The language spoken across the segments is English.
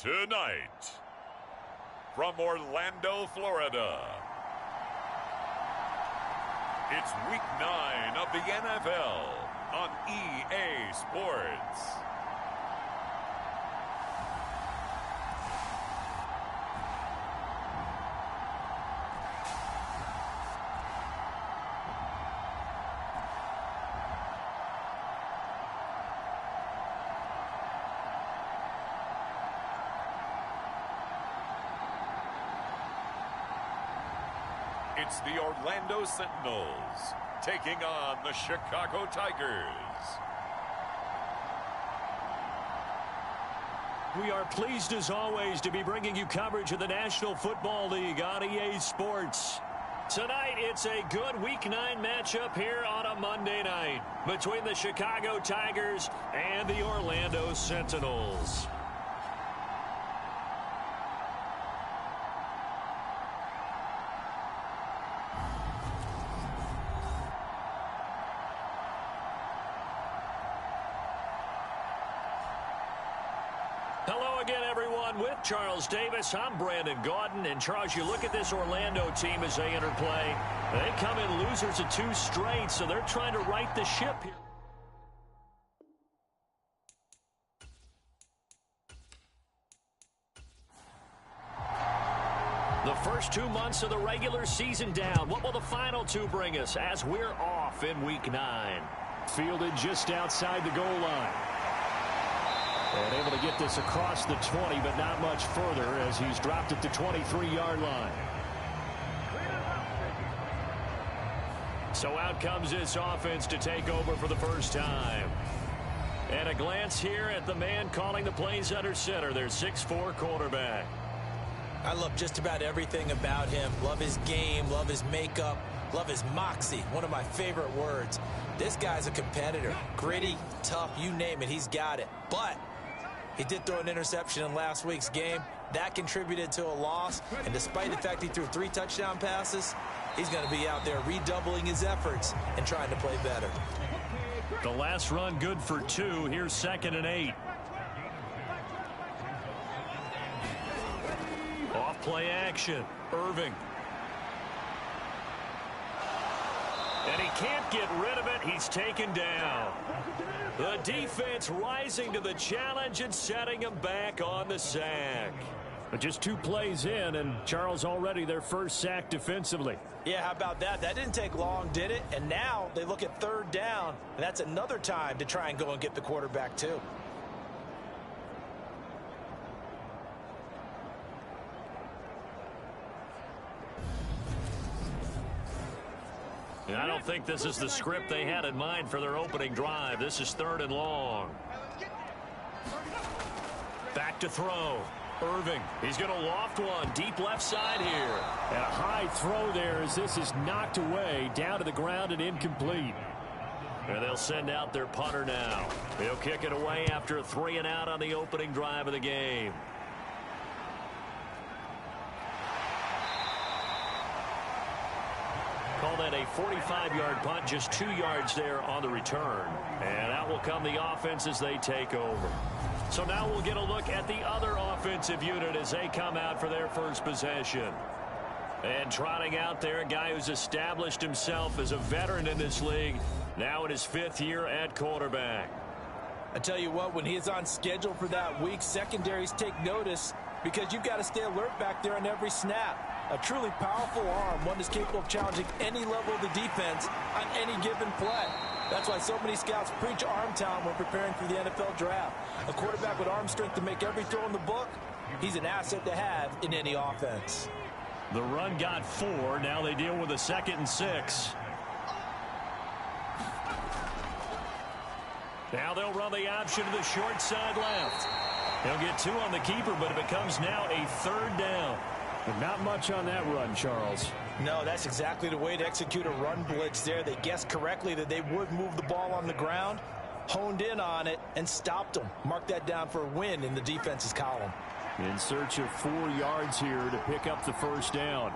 Tonight, from Orlando, Florida, it's Week 9 of the NFL on EA Sports. It's the Orlando Sentinels taking on the Chicago Tigers. We are pleased as always to be bringing you coverage of the National Football League on EA Sports. Tonight, it's a good Week 9 matchup here on a Monday night between the Chicago Tigers and the Orlando Sentinels. Hello again, everyone. With Charles Davis, I'm Brandon Gaudin. And, Charles, you look at this Orlando team as they enter play. They come in losers of 2 straight, so they're trying to right the ship here. The first 2 months of the regular season down. What will the final 2 bring us as we're off in Week 9? Fielded just outside the goal line. And able to get this across the 20, but not much further as he's dropped it to 23-yard line. So out comes this offense to take over for the first time. And a glance here at the man calling the plays under center, their 6'4" quarterback. I love just about everything about him. Love his game, love his makeup, love his moxie, one of my favorite words. This guy's a competitor. Gritty, tough, you name it, he's got it. But he did throw an interception in last week's game. That contributed to a loss. And despite the fact he threw 3 touchdown passes, he's going to be out there redoubling his efforts and trying to play better. The last run good for 2. Here's 2nd and 8. Off play action. Irving. And he can't get rid of it. He's taken down. The defense rising to the challenge and setting him back on the sack. But just 2 plays in, and Charles already their first sack defensively. Yeah, how about that? That didn't take long, did it? And now they look at 3rd down, and that's another time to try and go and get the quarterback too. And I don't think this is the script they had in mind for their opening drive. This is 3rd and long. Back to throw. Irving. He's going to loft one. Deep left side here. And a high throw there as this is knocked away. Down to the ground and incomplete. And they'll send out their punter now. He'll kick it away after a 3 and out on the opening drive of the game. Call that a 45-yard punt, just 2 yards there on the return. And out will come the offense as they take over. So now we'll get a look at the other offensive unit as they come out for their first possession. And trotting out there, a guy who's established himself as a veteran in this league, now in his 5th year at quarterback. I tell you what, when he is on schedule for that week, secondaries take notice because you've got to stay alert back there on every snap. A truly powerful arm, one that's capable of challenging any level of the defense on any given play. That's why so many scouts preach arm talent when preparing for the NFL draft. A quarterback with arm strength to make every throw in the book, he's an asset to have in any offense. The run got 4. Now they deal with a 2nd and 6. Now they'll run the option to the short side left. They'll get 2 on the keeper, but it becomes now a 3rd down. But not much on that run, Charles. No, that's exactly the way to execute a run blitz there. They guessed correctly that they would move the ball on the ground, honed in on it, and stopped them. Mark that down for a win in the defense's column. In search of 4 yards here to pick up the first down.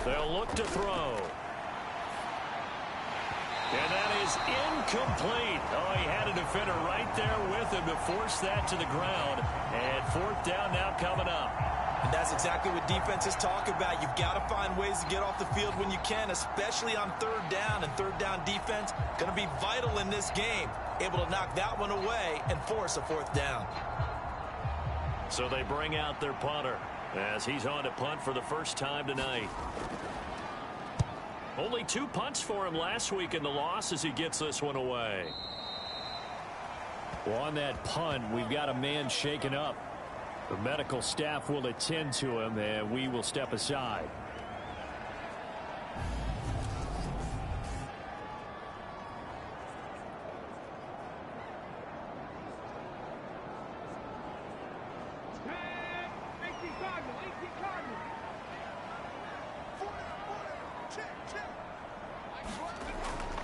They'll look to throw. And that is incomplete. Oh, he had a defender right there with him to force that to the ground. And fourth down now coming up. And that's exactly what defenses talk about. You've got to find ways to get off the field when you can, especially on third down. And third down defense going to be vital in this game. Able to knock that one away and force a fourth down. So they bring out their punter as he's on to punt for the first time tonight. Only 2 punts for him last week in the loss as he gets this one away. Well, on that punt, we've got a man shaken up. The medical staff will attend to him, and we will step aside.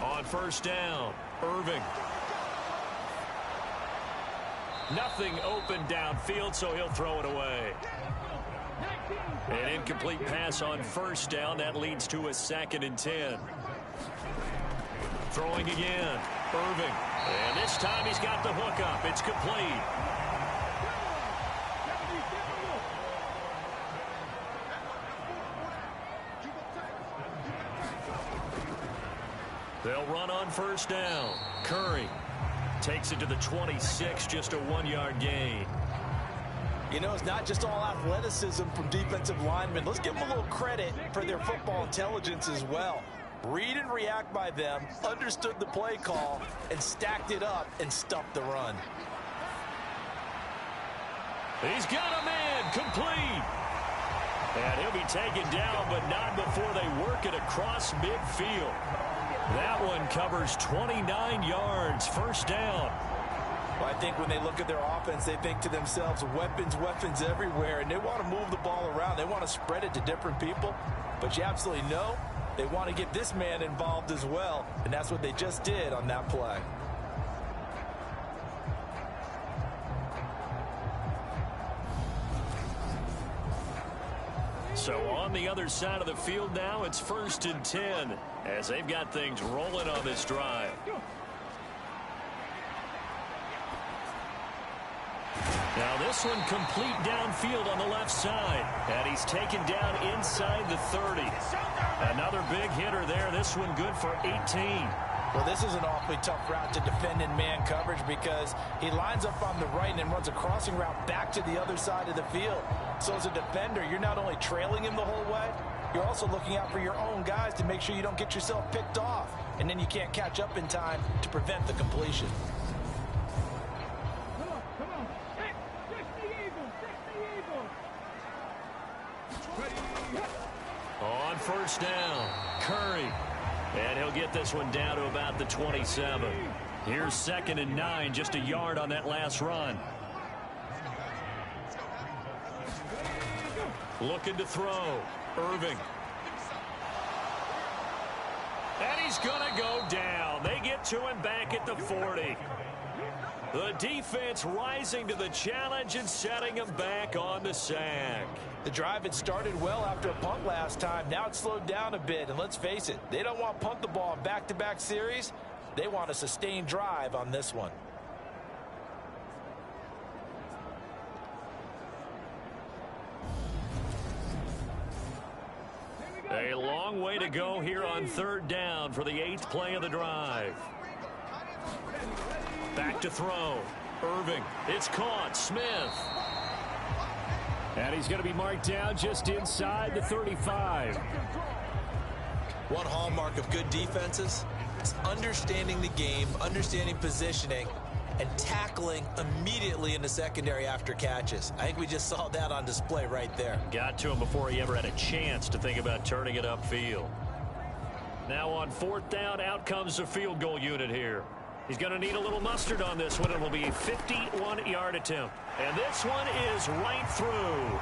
On first down, Irving. Nothing open downfield, so he'll throw it away. An incomplete pass on first down. That leads to a 2nd and 10. Throwing again, Irving. And this time he's got the hook up. It's complete. They'll run on first down. Curry takes it to the 26, just a 1-yard gain. You know, it's not just all athleticism from defensive linemen. Let's give them a little credit for their football intelligence as well. Read and react by them, understood the play call, and stacked it up and stuffed the run. He's got a man, complete. And he'll be taken down, but not before they work it across midfield. That one covers 29 yards, first down. Well, I think when they look at their offense, they think to themselves, weapons, weapons everywhere, and they want to move the ball around. They want to spread it to different people, but you absolutely know they want to get this man involved as well, and that's what they just did on that play. So on the other side of the field now, it's 1st and 10 as they've got things rolling on this drive. Now this one complete downfield on the left side. And he's taken down inside the 30. Another big hitter there. This one good for 18. Well, this is an awfully tough route to defend in man coverage because he lines up on the right and then runs a crossing route back to the other side of the field. So as a defender, you're not only trailing him the whole way, you're also looking out for your own guys to make sure you don't get yourself picked off. And then you can't catch up in time to prevent the completion. Come on. Hey, fix the eagle. On first down, Curry. And he'll get this one down to about the 27. Here's 2nd and 9, just a yard on that last run. Looking to throw. Irving. And he's going to go down. They get to him back at the 40. The defense rising to the challenge and setting him back on the sack. The drive had started well after a punt last time. Now it's slowed down a bit. And let's face it, they don't want to punt the ball in back-to-back series. They want a sustained drive on this one. A long way to go here on third down for the 8th play of the drive. Back to throw. Irving. It's caught. Smith. And he's going to be marked down just inside the 35. One hallmark of good defenses is understanding the game, understanding positioning, and tackling immediately in the secondary after catches. I think we just saw that on display right there. Got to him before he ever had a chance to think about turning it upfield. Now on 4th down, out comes the field goal unit here. He's going to need a little mustard on this one. It will be a 51-yard attempt. And this one is right through.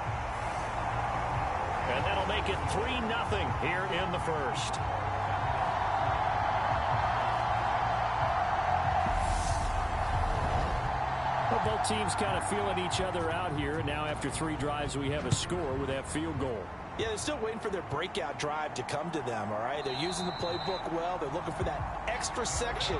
And that'll make it 3-0 here in the first. Well, both teams kind of feeling each other out here. And now after 3 drives, we have a score with that field goal. Yeah, they're still waiting for their breakout drive to come to them, all right? They're using the playbook well. They're looking for that extra section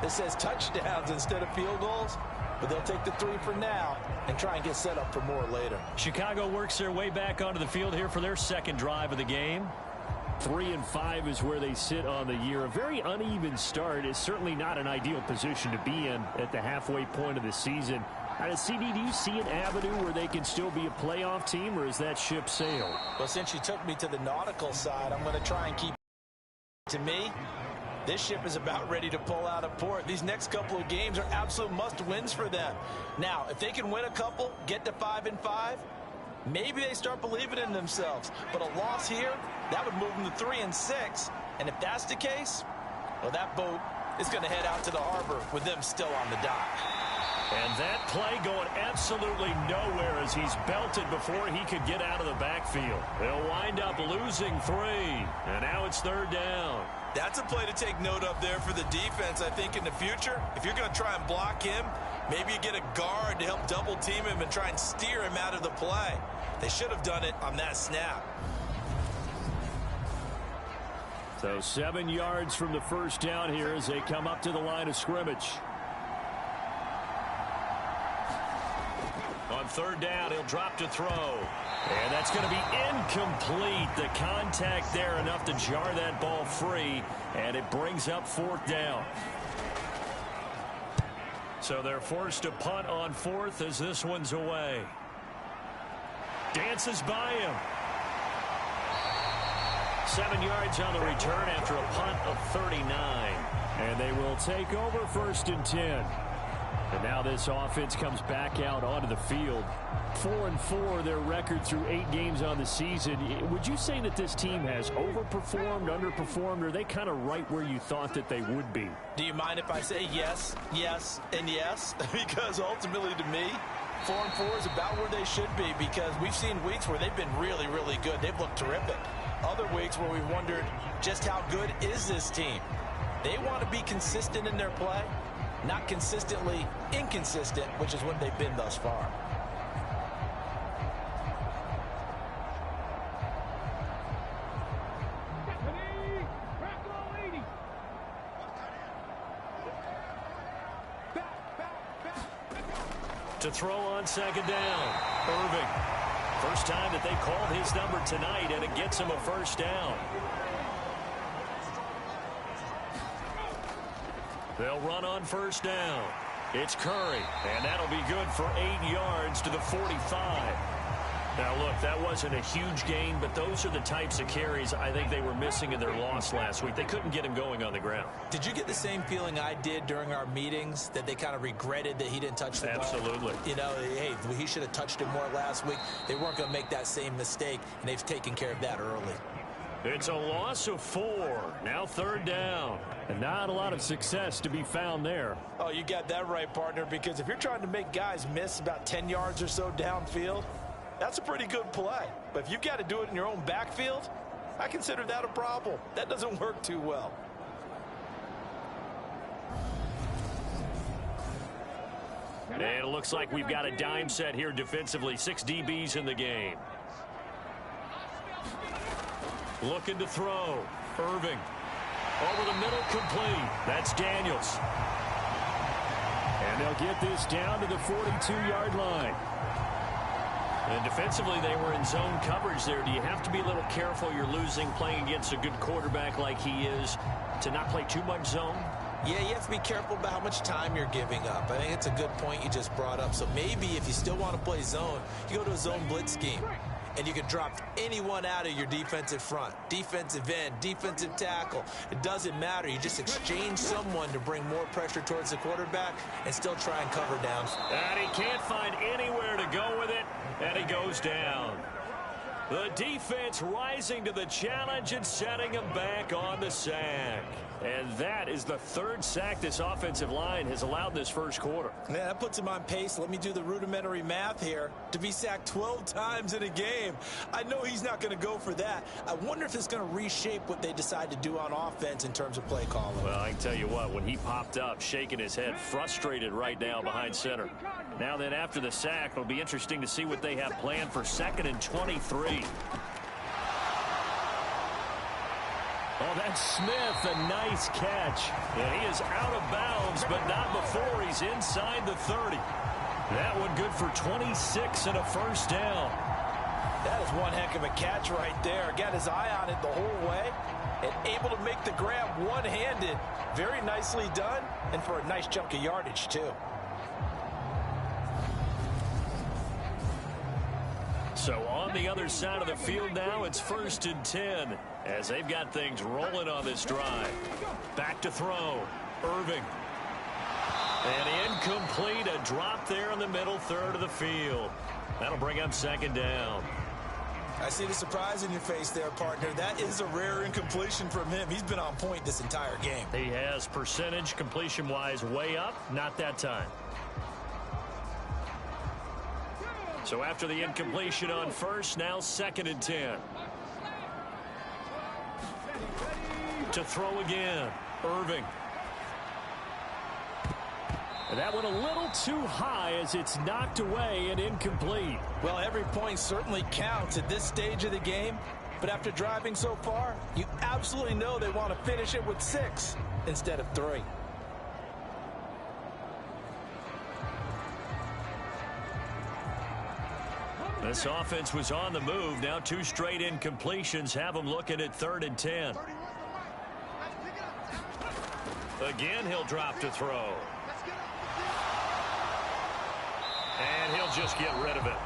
that says touchdowns instead of field goals. But they'll take the 3 for now and try and get set up for more later. Chicago works their way back onto the field here for their second drive of the game. 3-5 is where they sit on the year. A very uneven start is certainly not an ideal position to be in at the halfway point of the season. CD, do you see an avenue where they can still be a playoff team, or is that ship sailed? Well, since you took me to the nautical side, I'm going to try and keep. To me, this ship is about ready to pull out of port. These next couple of games are absolute must-wins for them. Now, if they can win a couple, get to 5-5, maybe they start believing in themselves. But a loss here, that would move them to 3-6. And if that's the case, well, that boat is going to head out to the harbor with them still on the dock. And that play going absolutely nowhere as he's belted before he could get out of the backfield. They'll wind up losing 3. And now it's 3rd down. That's a play to take note of there for the defense, I think, in the future. If you're going to try and block him, maybe you get a guard to help double team him and try and steer him out of the play. They should have done it on that snap. So 7 yards from the first down here as they come up to the line of scrimmage. On 3rd down, he'll drop to throw. And that's going to be incomplete. The contact there enough to jar that ball free. And it brings up 4th down. So they're forced to punt on 4th as this one's away. Dances by him. 7 yards on the return after a punt of 39. And they will take over 1st and 10. And now this offense comes back out onto the field. 4-4 their record through 8 games on the season. Would you say that this team has overperformed, underperformed, or are they kind of right where you thought that they would be? Do you mind if I say yes, yes, and yes? Because ultimately to me, 4-4 is about where they should be, because we've seen weeks where they've been really, really good. They've looked terrific. Other weeks where we've wondered just how good is this team. They want to be consistent in their play, not consistently inconsistent, which is what they've been thus far. To throw on 2nd down, Irving. First time that they called his number tonight, and it gets him a 1st down. They'll run on 1st down. It's Curry, and that'll be good for 8 yards to the 45. Now, look, that wasn't a huge gain, but those are the types of carries I think they were missing in their loss last week. They couldn't get him going on the ground. Did you get the same feeling I did during our meetings, that they kind of regretted that he didn't touch the ball? Absolutely. You know, hey, he should have touched it more last week. They weren't going to make that same mistake, and they've taken care of that early. It's a loss of 4. Now 3rd down. And not a lot of success to be found there. Oh, you got that right, partner, because if you're trying to make guys miss about 10 yards or so downfield, that's a pretty good play. But if you've got to do it in your own backfield, I consider that a problem. That doesn't work too well. And it looks like we've got a dime set here defensively. 6 DBs in the game. Looking to throw. Irving. Over the middle, complete. That's Daniels. And they'll get this down to the 42-yard line. And defensively, they were in zone coverage there. Do you have to be a little careful? You're losing playing against a good quarterback like he is to not play too much zone? Yeah, you have to be careful about how much time you're giving up. I think it's a good point you just brought up. So maybe if you still want to play zone, you go to a zone blitz scheme. And you can drop anyone out of your defensive front. Defensive end, defensive tackle. It doesn't matter. You just exchange someone to bring more pressure towards the quarterback and still try and cover down. And he can't find anywhere to go with it. And he goes down. The defense rising to the challenge and setting him back on the sack. And that is the 3rd sack this offensive line has allowed this first quarter. Yeah, that puts him on pace. Let me do the rudimentary math here. To be sacked 12 times in a game. I know he's not going to go for that. I wonder if it's going to reshape what they decide to do on offense in terms of play calling. Well, I can tell you what, when he popped up, shaking his head, frustrated right now behind center. Now then, after the sack, it'll be interesting to see what they have planned for 2nd and 23. Oh, that's Smith, a nice catch. And he is out of bounds, but not before he's inside the 30. That one good for 26 and a first down. That is one heck of a catch right there. Got his eye on it the whole way and able to make the grab one-handed. Very nicely done, and for a nice chunk of yardage, too. So on the other side of the field now, it's 1st and 10 as they've got things rolling on this drive. Back to throw. Irving. And incomplete, a drop there in the middle third of the field. That'll bring up 2nd down. I see the surprise in your face there, partner. That is a rare incompletion from him. He's been on point this entire game. He has percentage completion-wise way up, not that time. So after the incompletion on first, now 2nd and 10. To throw again, Irving. And that went a little too high as it's knocked away and incomplete. Well, every point certainly counts at this stage of the game. But after driving so far, you absolutely know they want to finish it with 6 instead of 3. This offense was on the move. Now 2 straight incompletions have them looking at 3rd and 10. Again, he'll drop to throw. And he'll just get rid of it.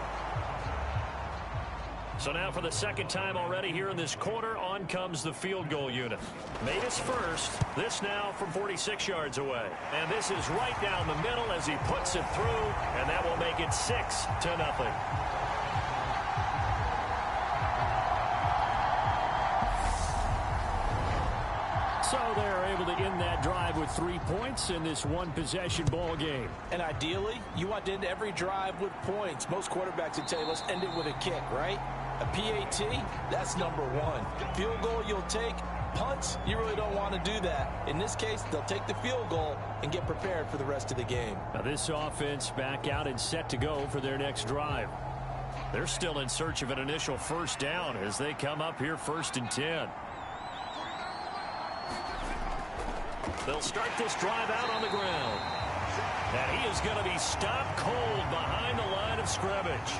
So now for the 2nd time already here in this quarter, on comes the field goal unit. Made his first. This now from 46 yards away. And this is right down the middle as he puts it through. And that will make it 6-0. So they're able to end that drive with 3 points in this one-possession ball game. And ideally, you want to end every drive with points. Most quarterbacks would tell you, let's end it with a kick, right? A PAT, that's number 1. Field goal you'll take. Punts, you really don't want to do that. In this case, they'll take the field goal and get prepared for the rest of the game. Now this offense back out and set to go for their next drive. They're still in search of an initial first down as they come up here 1st and 10. They'll start this drive out on the ground. And he is going to be stopped cold behind the line of scrimmage.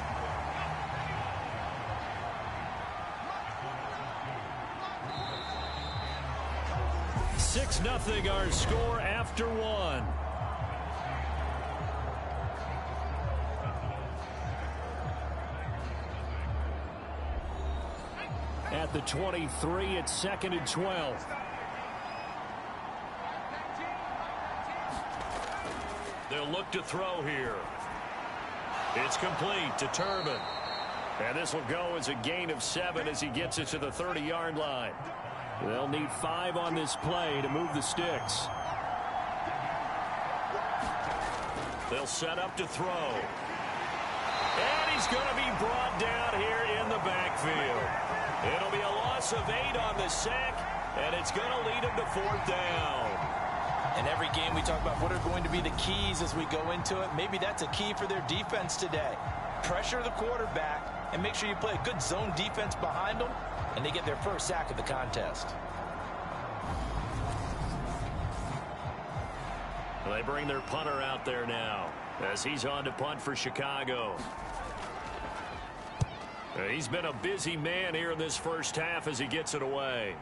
Six 0 our score after 1. At the 23, it's 2nd and 12. They'll look to throw here. It's complete to Turbin. And this will go as a gain of 7 as he gets it to the 30-yard line. They'll need 5 on this play to move the sticks. They'll set up to throw. And he's going to be brought down here in the backfield. It'll be a loss of 8 on the sack, and it's going to lead him to 4th down. In every game we talk about what are going to be the keys as we go into it. Maybe that's a key for their defense today. Pressure the quarterback and make sure you play a good zone defense behind them, and they get their first sack of the contest. They bring their punter out there now as he's on to punt for Chicago. He's been a busy man here in this first half as he gets it away.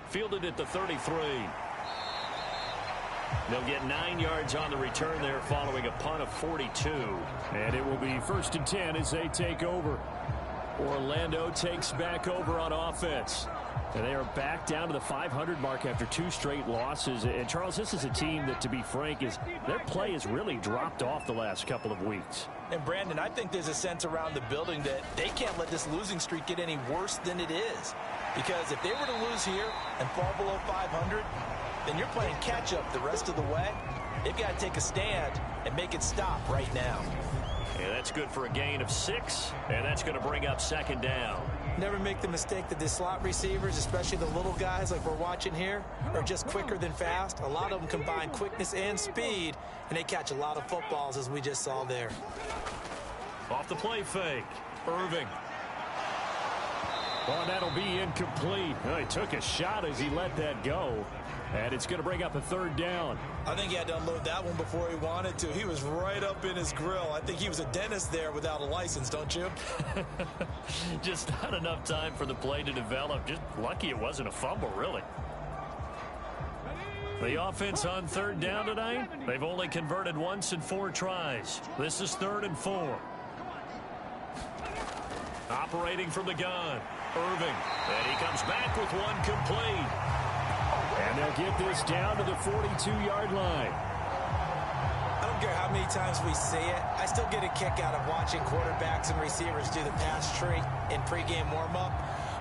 Fielded at the 33. They'll get 9 yards on the return there following a punt of 42. And it will be 1st and 10 as they take over. Orlando takes back over on offense. And they are back down to the 500 mark after 2 straight losses. And, Charles, this is a team that, to be frank, their play has really dropped off the last couple of weeks. And, Brandon, I think there's a sense around the building that they can't let this losing streak get any worse than it is. Because if they were to lose here and fall below 500, then you're playing catch-up the rest of the way. They've got to take a stand and make it stop right now. And that's good for a gain of 6, and that's going to bring up 2nd down. Never make the mistake that the slot receivers, especially the little guys like we're watching here, are just quicker than fast. A lot of them combine quickness and speed, and they catch a lot of footballs, as we just saw there. Off the play fake, Irving. Oh, that'll be incomplete. Oh, he took a shot as he let that go. And it's going to bring up a third down. I think he had to unload that one before he wanted to. He was right up in his grill. I think he was a dentist there without a license, don't you? Just not enough time for the play to develop. Just lucky it wasn't a fumble, really. The offense on third down tonight, they've only converted once in 4 tries. This is 3rd and 4. Operating from the gun, Irving. And he comes back with one complete. And they'll get this down to the 42-yard line. I don't care how many times we see it. I still get a kick out of watching quarterbacks and receivers do the pass tree in pregame warm-up.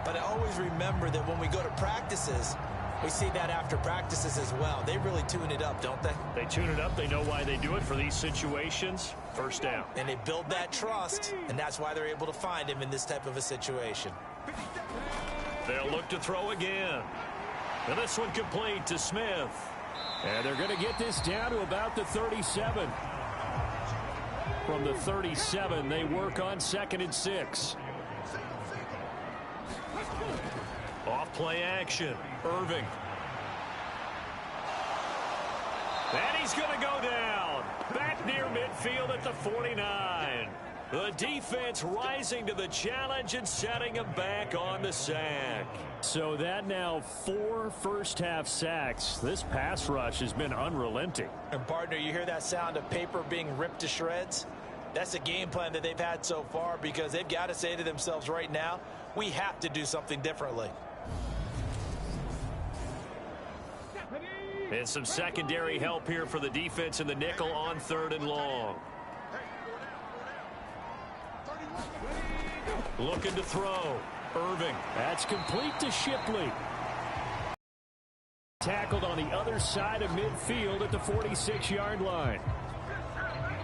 But I always remember that when we go to practices, we see that after practices as well. They really tune it up, don't they? They tune it up. They know why they do it for these situations. First down. And they build that trust, and that's why they're able to find him in this type of a situation. They'll look to throw again. And this one complete to Smith. And they're going to get this down to about the 37. From the 37, they work on 2nd and 6. Off play action. Irving. And he's going to go down. Back near midfield at the 49. The defense rising to the challenge and setting him back on the sack. So that now 4 first-half sacks. This pass rush has been unrelenting. And, partner, you hear that sound of paper being ripped to shreds? That's the game plan that they've had so far because they've got to say to themselves right now, we have to do something differently. And some secondary help here for the defense in the nickel on 3rd and long. Looking to throw. Irving. That's complete to Shipley. Tackled on the other side of midfield at the 46-yard line.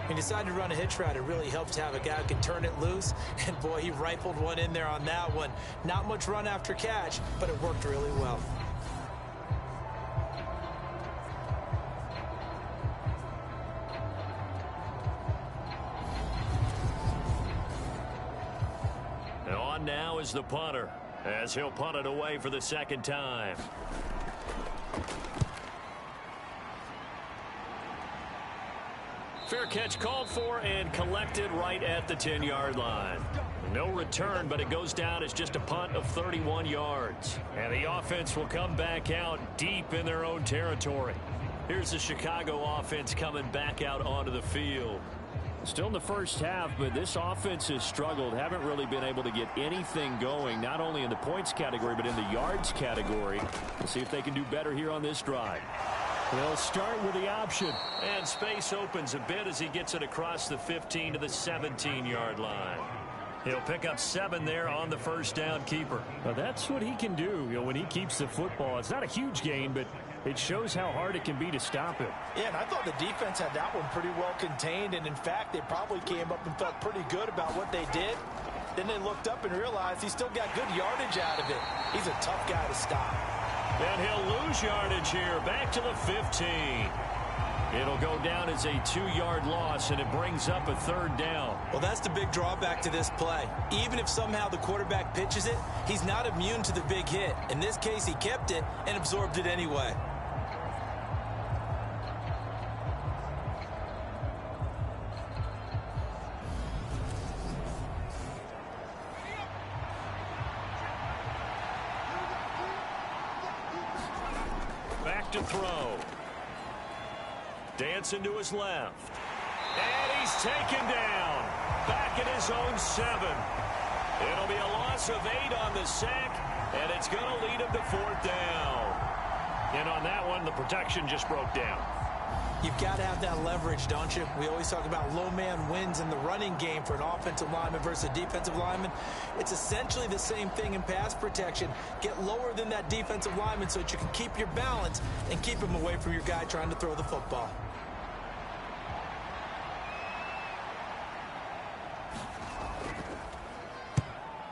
He decided to run a hitch route. It really helps to have a guy who can turn it loose. And, boy, he rifled one in there on that one. Not much run after catch, but it worked really well. Now is the punter, as he'll punt it away for the 2nd time. Fair catch called for and collected right at the 10-yard line. No return, but it goes down as just a punt of 31 yards. And the offense will come back out deep in their own territory. Here's the Chicago offense coming back out onto the field. Still in the first half, but this offense has struggled. Haven't really been able to get anything going, not only in the points category, but in the yards category. We'll see if they can do better here on this drive. They'll start with the option. And space opens a bit as he gets it across the 15 to the 17-yard line. He'll pick up 7 there on the first down keeper. Well, that's what he can do, when he keeps the football. It's not a huge gain, but it shows how hard it can be to stop him. Yeah, and I thought the defense had that one pretty well contained, and in fact, they probably came up and felt pretty good about what they did. Then they looked up and realized he still got good yardage out of it. He's a tough guy to stop. And he'll lose yardage here, back to the 15. It'll go down as a 2-yard loss, and it brings up a 3rd down. Well, that's the big drawback to this play. Even if somehow the quarterback pitches it, he's not immune to the big hit. In this case, he kept it and absorbed it anyway. Back to throw. Dancing to his left. And he's taken down. Back at his own 7. It'll be a loss of 8 on the sack, and it's going to lead him to 4th down. And on that one, the protection just broke down. You've got to have that leverage, don't you? We always talk about low man wins in the running game for an offensive lineman versus a defensive lineman. It's essentially the same thing in pass protection. Get lower than that defensive lineman so that you can keep your balance and keep him away from your guy trying to throw the football.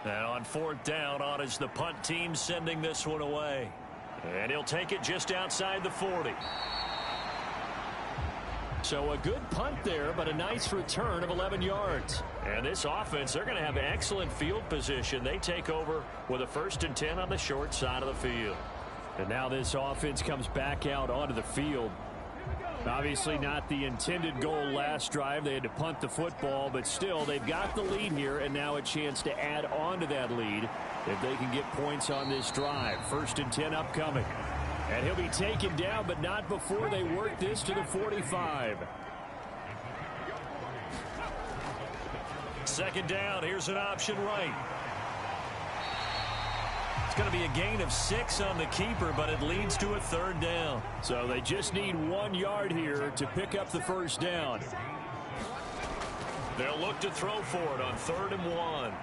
And on 4th down, on is the punt team sending this one away. And he'll take it just outside the 40. So a good punt there, but a nice return of 11 yards. And this offense, they're going to have excellent field position. They take over with a 1st and 10 on the short side of the field. And now this offense comes back out onto the field. Obviously not the intended goal last drive. They had to punt the football, but still they've got the lead here, and now a chance to add on to that lead if they can get points on this drive. 1st and 10 upcoming. And he'll be taken down, but not before they work this to the 45. 2nd down. Here's an option right. It's going to be a gain of 6 on the keeper, but it leads to a 3rd down. So they just need 1 yard here to pick up the 1st down. They'll look to throw for it on 3rd and 1.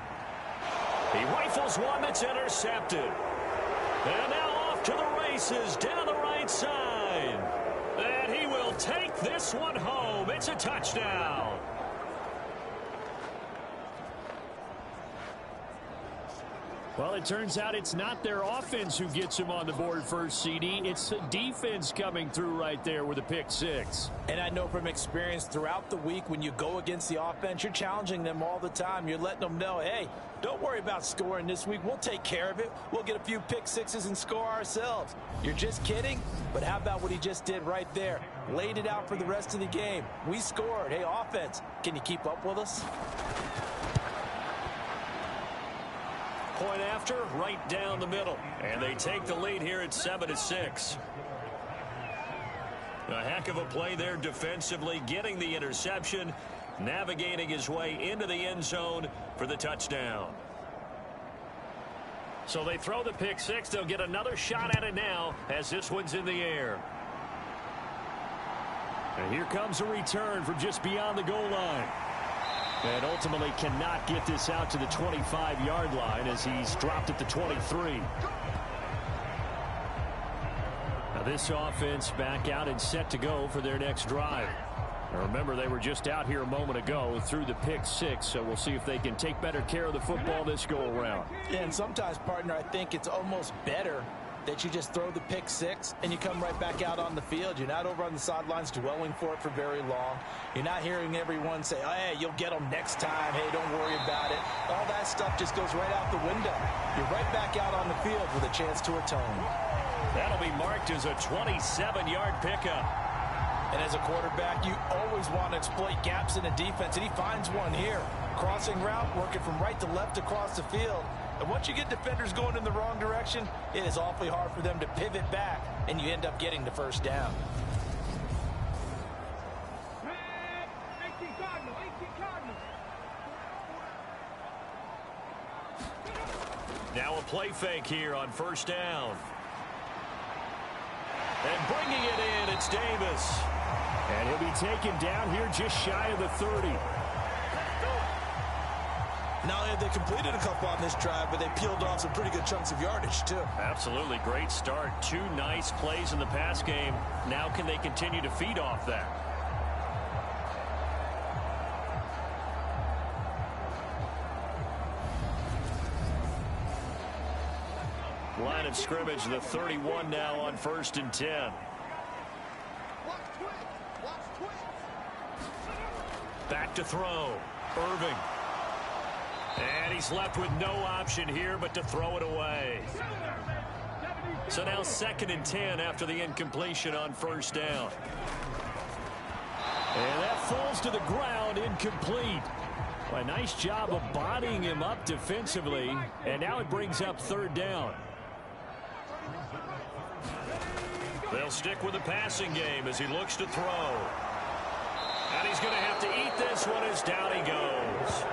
He rifles one that's intercepted. And now off to the races down the right side. And he will take this one home. It's a touchdown. Well, it turns out it's not their offense who gets him on the board first, CD. It's the defense coming through right there with a pick 6. And I know from experience throughout the week when you go against the offense, you're challenging them all the time. You're letting them know, hey, don't worry about scoring this week. We'll take care of it. We'll get a few pick 6s and score ourselves. You're just kidding? But how about what he just did right there? Laid it out for the rest of the game. We scored. Hey, offense, can you keep up with us? Point after, right down the middle. And they take the lead here at 7-6. A heck of a play there defensively, getting the interception, navigating his way into the end zone for the touchdown. So they throw the pick 6. They'll get another shot at it now as this one's in the air. And here comes a return from just beyond the goal line. And ultimately cannot get this out to the 25-yard line as he's dropped at the 23. Now this offense back out and set to go for their next drive. Now remember, they were just out here a moment ago through the pick 6, so we'll see if they can take better care of the football this go-around. Yeah, and sometimes, partner, I think it's almost better that you just throw the pick 6 and you come right back out on the field. You're not over on the sidelines dwelling for it for very long. You're not hearing everyone say, oh, hey, you'll get them next time. Hey, don't worry about it. All that stuff just goes right out the window. You're right back out on the field with a chance to atone. That'll be marked as a 27-yard pickup. And as a quarterback, you always want to exploit gaps in the defense, and he finds one here. Crossing route, working from right to left across the field. And once you get defenders going in the wrong direction, it is awfully hard for them to pivot back, and you end up getting the 1st down. 18 Cardinal, 18 Cardinal. Now a play fake here on 1st down. And bringing it in, it's Davis. And he'll be taken down here just shy of the 30. Not only have they completed a couple on this drive, but they peeled off some pretty good chunks of yardage, too. Absolutely. Great start. 2 nice plays in the pass game. Now can they continue to feed off that? Line of scrimmage, the 31 now on 1st and 10. Back to throw. Irving. And he's left with no option here but to throw it away. So now 2nd and 10 after the incompletion on 1st down. And that falls to the ground, incomplete. Well, a nice job of bodying him up defensively. And now it brings up 3rd down. They'll stick with the passing game as he looks to throw. And he's going to have to eat this one as down he goes.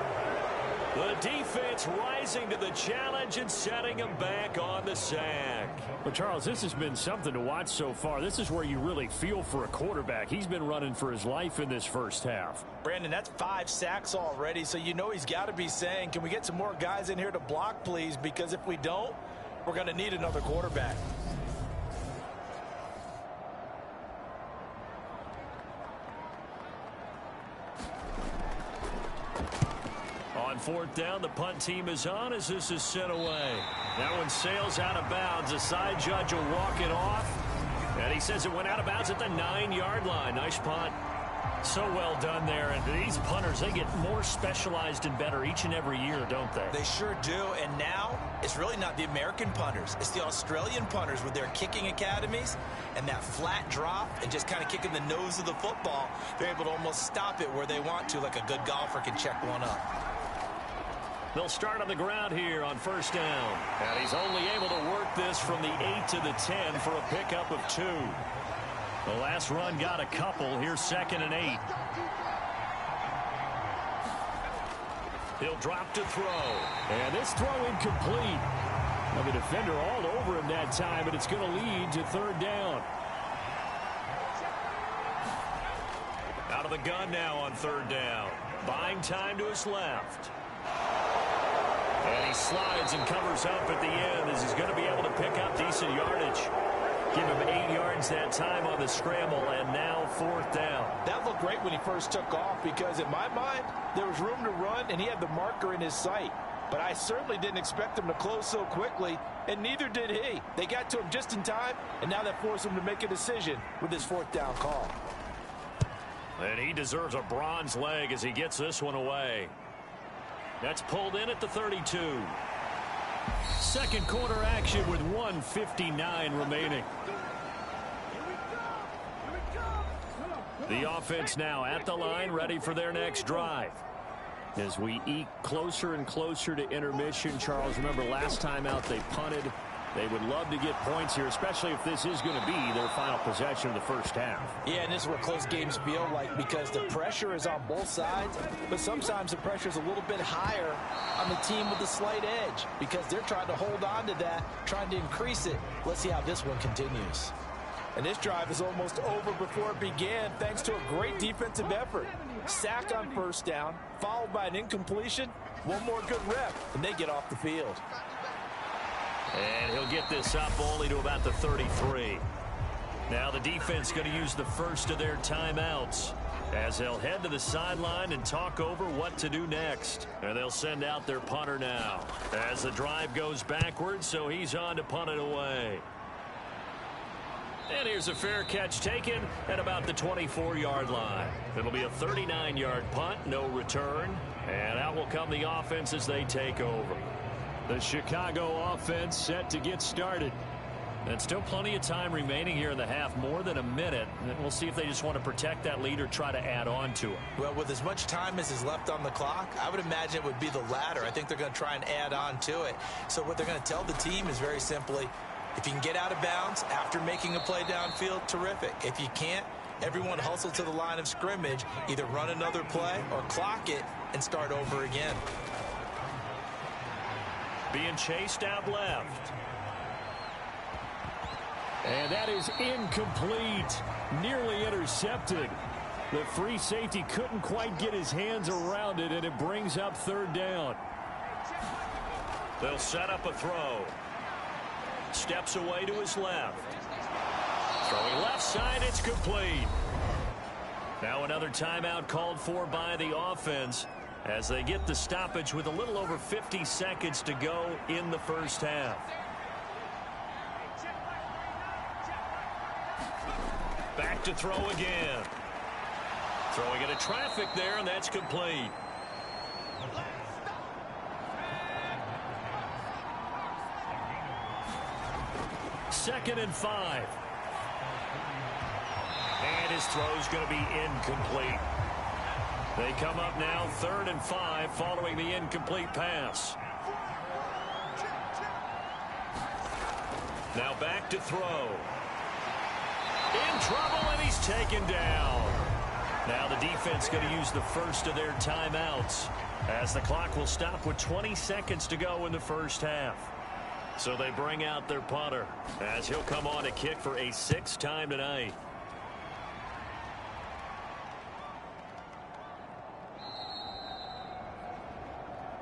The defense rising to the challenge and setting him back on the sack. Well, Charles, this has been something to watch so far. This is where you really feel for a quarterback. He's been running for his life in this first half. Brandon, that's 5 sacks already, so you know he's got to be saying, can we get some more guys in here to block, please? Because if we don't, we're going to need another quarterback. On 4th down, the punt team is on as this is sent away. That one sails out of bounds. The side judge will walk it off. And he says it went out of bounds at the 9-yard line. Nice punt. So well done there. And these punters, they get more specialized and better each and every year, don't they? They sure do. And now it's really not the American punters. It's the Australian punters with their kicking academies and that flat drop and just kind of kicking the nose of the football. They're able to almost stop it where they want to, like a good golfer can check one up. They'll start on the ground here on first down. And he's only able to work this from the 8 to the 10 for a pickup of 2. The last run got a couple. Here's 2nd and 8. He'll drop to throw. And this throw incomplete. Now the defender all over him that time, but it's going to lead to 3rd down. Out of the gun now on 3rd down. Buying time to his left. And he slides and covers up at the end as he's going to be able to pick up decent yardage. Give him 8 yards that time on the scramble, and now 4th down. That looked great when he first took off because, in my mind, there was room to run, and he had the marker in his sight. But I certainly didn't expect him to close so quickly, and neither did he. They got to him just in time, and now that forced him to make a decision with his 4th down call. And he deserves a bronze leg as he gets this one away. That's pulled in at the 32. Second quarter action with 1:59 remaining. The offense now at the line, ready for their next drive. As we eke closer and closer to intermission, Charles, remember last time out they punted. They would love to get points here, especially if this is going to be their final possession of the first half. Yeah, and this is what close games feel like because the pressure is on both sides, but sometimes the pressure is a little bit higher on the team with the slight edge because they're trying to hold on to that, trying to increase it. Let's see how this one continues. And this drive is almost over before it began thanks to a great defensive effort. Sack on first down, followed by an incompletion, one more good rep, and they get off the field. And he'll get this up only to about the 33. Now the defense going to use the first of their timeouts as they'll head to the sideline and talk over what to do next. And they'll send out their punter now as the drive goes backwards, so he's on to punt it away. And here's a fair catch taken at about the 24-yard line. It'll be a 39-yard punt, no return. And out will come the offense as they take over. The Chicago offense set to get started. And still plenty of time remaining here in the half, more than a minute. And we'll see if they just want to protect that lead or try to add on to it. Well, with as much time as is left on the clock, I would imagine it would be the latter. I think they're going to try and add on to it. So what they're going to tell the team is very simply, if you can get out of bounds after making a play downfield, terrific. If you can't, everyone hustle to the line of scrimmage, either run another play or clock it and start over again. Being chased out left. And that is incomplete. Nearly intercepted. The free safety couldn't quite get his hands around it, and it brings up 3rd down. They'll set up a throw. Steps away to his left. Throwing left side, it's complete. Now another timeout called for by the offense as they get the stoppage with a little over 50 seconds to go in the first half. Back to throw again. Throwing into traffic there, and that's complete. Second and 5. And his throw's going to be incomplete. They come up now 3rd and 5 following the incomplete pass. Now back to throw. In trouble, and he's taken down. Now the defense going to use the first of their timeouts as the clock will stop with 20 seconds to go in the first half. So they bring out their punter as he'll come on to kick for a 6th time tonight.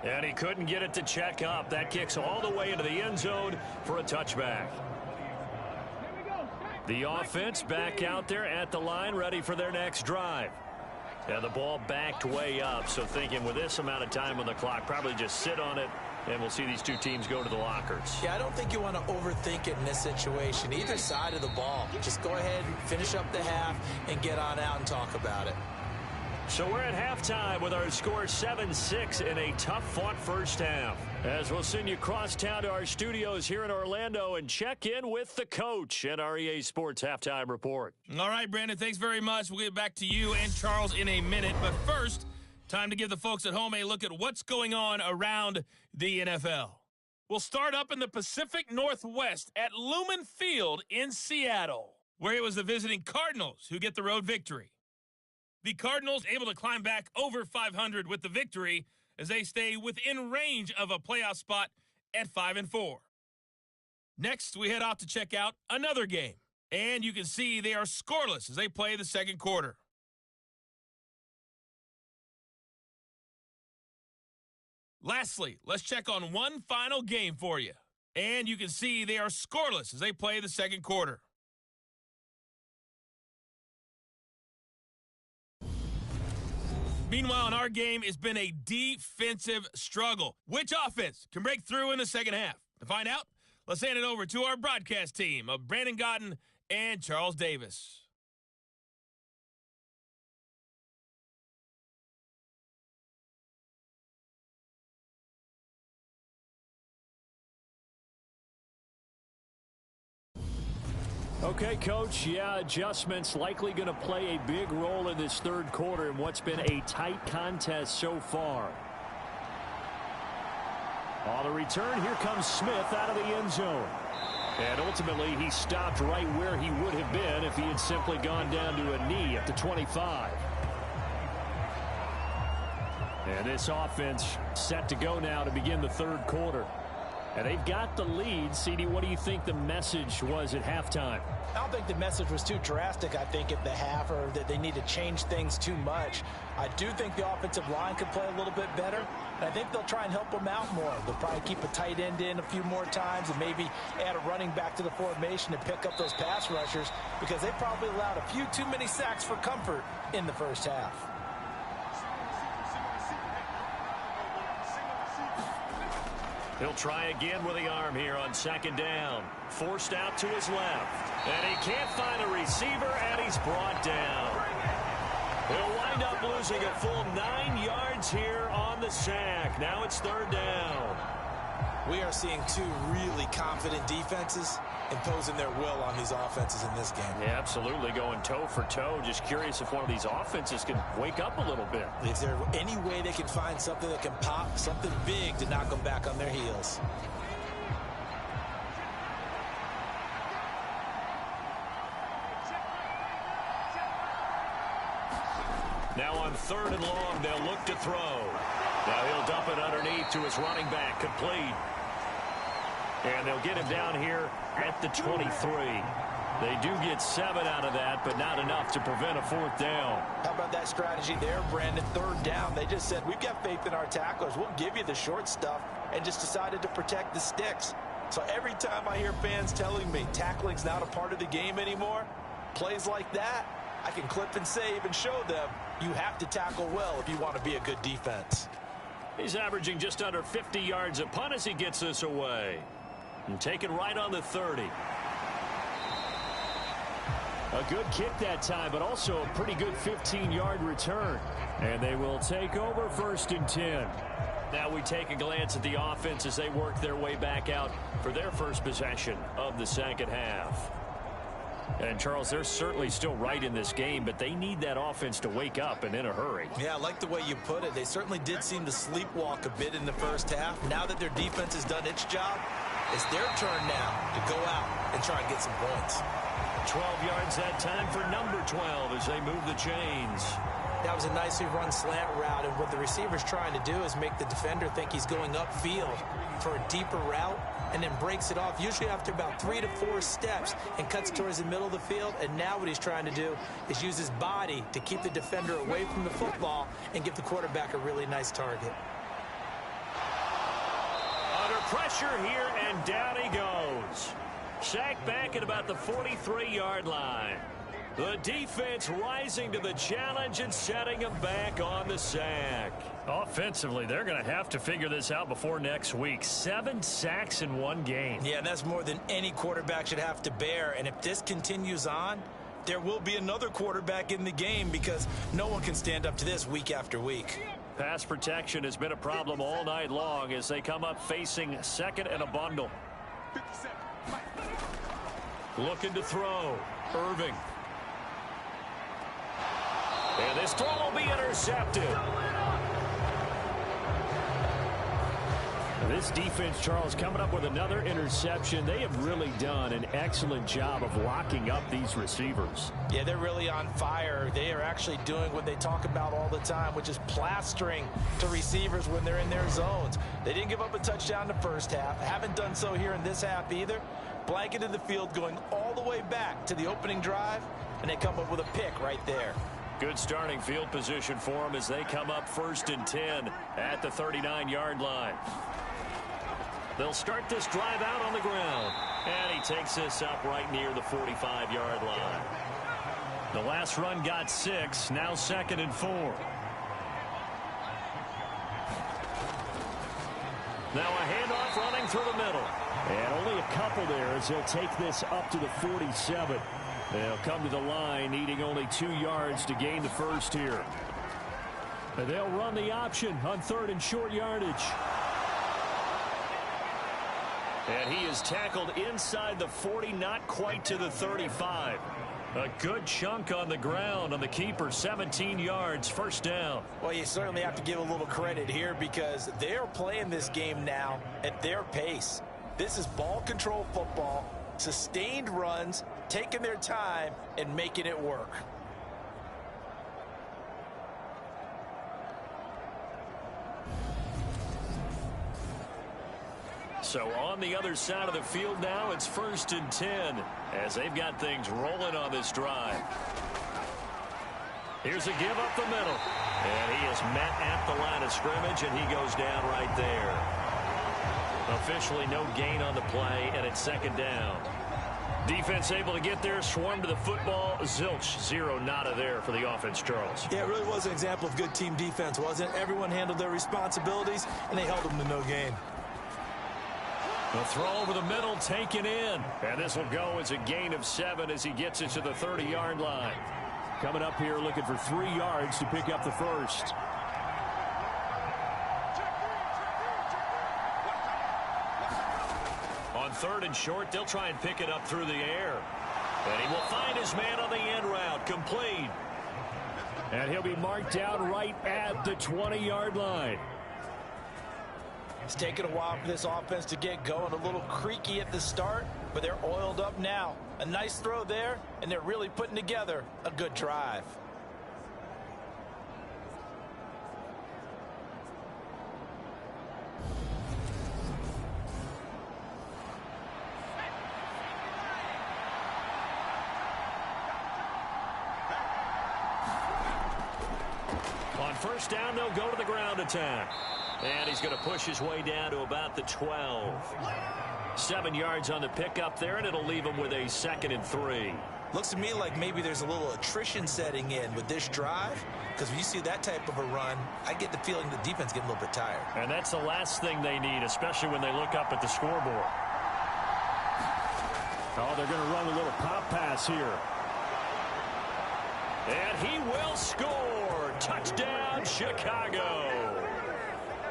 And he couldn't get it to check up. That kicks all the way into the end zone for a touchback. The offense back out there at the line, ready for their next drive. And the ball backed way up, so thinking with this amount of time on the clock, probably just sit on it, and we'll see these two teams go to the lockers. Yeah, I don't think you want to overthink it in this situation. Either side of the ball. Just go ahead, finish up the half, and get on out and talk about it. So we're at halftime with our score 7-6 in a tough-fought first half. As we'll send you cross-town to our studios here in Orlando and check in with the coach at our EA Sports Halftime Report. All right, Brandon, thanks very much. We'll get back to you and Charles in a minute. But first, time to give the folks at home a look at what's going on around the NFL. We'll start up in the Pacific Northwest at Lumen Field in Seattle, where it was the visiting Cardinals who get the road victory. The Cardinals able to climb back over 500 with the victory as they stay within range of a playoff spot at 5-4. Next, we head off to check out another game, and you can see they are scoreless as they play the second quarter. Lastly, let's check on one final game for you, and you can see they are scoreless as they play the second quarter. Meanwhile, in our game, it's been a defensive struggle. Which offense can break through in the second half? To find out, let's hand it over to our broadcast team of Brandon Godden and Charles Davis. Okay, Coach, yeah, adjustments likely going to play a big role in this third quarter in what's been a tight contest so far. On the return, here comes Smith out of the end zone. And ultimately, he stopped right where he would have been if he had simply gone down to a knee at the 25. And this offense set to go now to begin the third quarter. And they've got the lead. CD, what do you think the message was at halftime? I don't think the message was too drastic, I think, at the half, or that they need to change things too much. I do think the offensive line could play a little bit better, and I think they'll try and help them out more. They'll probably keep a tight end in a few more times and maybe add a running back to the formation to pick up those pass rushers, because they probably allowed a few too many sacks for comfort in the first half. He'll try again with the arm here on second down. Forced out to his left. And he can't find a receiver, and he's brought down. He'll wind up losing a full 9 yards here on the sack. Now it's third down. We are seeing two really confident defenses imposing their will on these offenses in this game. Yeah, absolutely, going toe for toe. Just curious if one of these offenses can wake up a little bit. Is there any way they can find something that can pop, something big to knock them back on their heels? Now on third and long, they'll look to throw. Now he'll dump it underneath to his running back, complete. And they'll get him down here at the 23. They do get 7 out of that, but not enough to prevent a fourth down. How about that strategy there, Brandon? Third down, they just said, we've got faith in our tacklers. We'll give you the short stuff, and just decided to protect the sticks. So every time I hear fans telling me tackling's not a part of the game anymore, plays like that, I can clip and save and show them you have to tackle well if you want to be a good defense. He's averaging just under 50 yards a punt as he gets this away. And taken right on the 30. A good kick that time, but also a pretty good 15-yard return. And they will take over first and 10. Now we take a glance at the offense as they work their way back out for their first possession of the second half. And, Charles, they're certainly still right in this game, but they need that offense to wake up and in a hurry. Yeah, I like the way you put it. They certainly did seem to sleepwalk a bit in the first half. Now that their defense has done its job, it's their turn now to go out and try and get some points. 12 yards that time for number 12 as they move the chains. That was a nicely run slant route, and what the receiver's trying to do is make the defender think he's going upfield for a deeper route, and then breaks it off, usually after about 3 to 4 steps, and cuts towards the middle of the field. And now what he's trying to do is use his body to keep the defender away from the football and give the quarterback a really nice target. Under pressure here, and down he goes. Sacked back at about the 43-yard line. The defense rising to the challenge and setting him back on the sack. Offensively, they're going to have to figure this out before next week. 7 sacks in one game. Yeah, and that's more than any quarterback should have to bear. And if this continues on, there will be another quarterback in the game because no one can stand up to this week after week. Pass protection has been a problem all night long as they come up facing second and a bundle. Looking to throw. Irving. And this throw will be intercepted. This defense, Charles, coming up with another interception. They have really done an excellent job of locking up these receivers. Yeah, they're really on fire. They are actually doing what they talk about all the time, which is plastering to receivers when they're in their zones. They didn't give up a touchdown in the first half. Haven't done so here in this half either. Blanketed the field going all the way back to the opening drive, and they come up with a pick right there. Good starting field position for them as they come up 1st and 10 at the 39-yard line. They'll start this drive out on the ground. And he takes this up right near the 45-yard line. The last run got 6. Now 2nd and 4. Now a handoff running through the middle. And only a couple there as they'll take this up to the 47. They'll come to the line needing only 2 yards to gain the first here. And they'll run the option on 3rd and short yardage. And he is tackled inside the 40, not quite to the 35. A good chunk on the ground on the keeper, 17 yards, 1st down. Well, you certainly have to give a little credit here because they're playing this game now at their pace. This is ball control football, sustained runs, taking their time and making it work. So on the other side of the field now, it's 1st and 10 as they've got things rolling on this drive. Here's a give up the middle. And he is met at the line of scrimmage, and he goes down right there. Officially no gain on the play, and it's 2nd down. Defense able to get there, swarm to the football. Zilch, 0 nada there for the offense, Charles. Yeah, it really was an example of good team defense, wasn't it? Everyone handled their responsibilities, and they held them to no gain. The throw over the middle taken in. And this will go as a gain of 7 as he gets it to the 30-yard line. Coming up here looking for 3 yards to pick up the first. On 3rd and short, they'll try and pick it up through the air. And he will find his man on the end route. Complete. And he'll be marked down right at the 20-yard line. It's taken a while for this offense to get going. A little creaky at the start, but they're oiled up now. A nice throw there, and they're really putting together a good drive. On 1st down, they'll go to the ground attack. And he's going to push his way down to about the 12. 7 yards on the pickup there, and it'll leave him with a 2nd and 3. Looks to me like maybe there's a little attrition setting in with this drive, because when you see that type of a run, I get the feeling the defense getting a little bit tired. And that's the last thing they need, especially when they look up at the scoreboard. Oh, they're going to run a little pop pass here. And he will score. Touchdown, Chicago.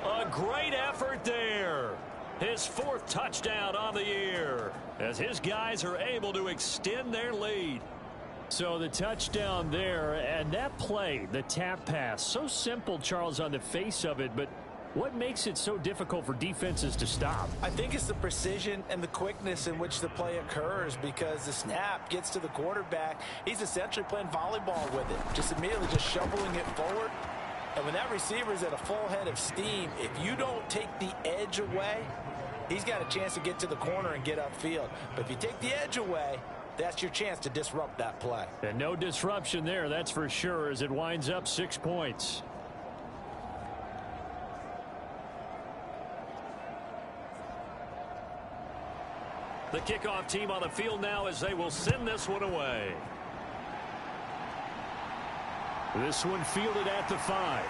A great effort there. His 4th touchdown on the year as his guys are able to extend their lead. So the touchdown there, and that play, the tap pass, so simple, Charles, on the face of it, but what makes it so difficult for defenses to stop? I think it's the precision and the quickness in which the play occurs because the snap gets to the quarterback. He's essentially playing volleyball with it, just immediately just shoveling it forward. And when that receiver's at a full head of steam, if you don't take the edge away, he's got a chance to get to the corner and get upfield. But if you take the edge away, that's your chance to disrupt that play. And no disruption there, that's for sure, as it winds up 6 points. The kickoff team on the field now as they will send this one away. This one fielded at the 5.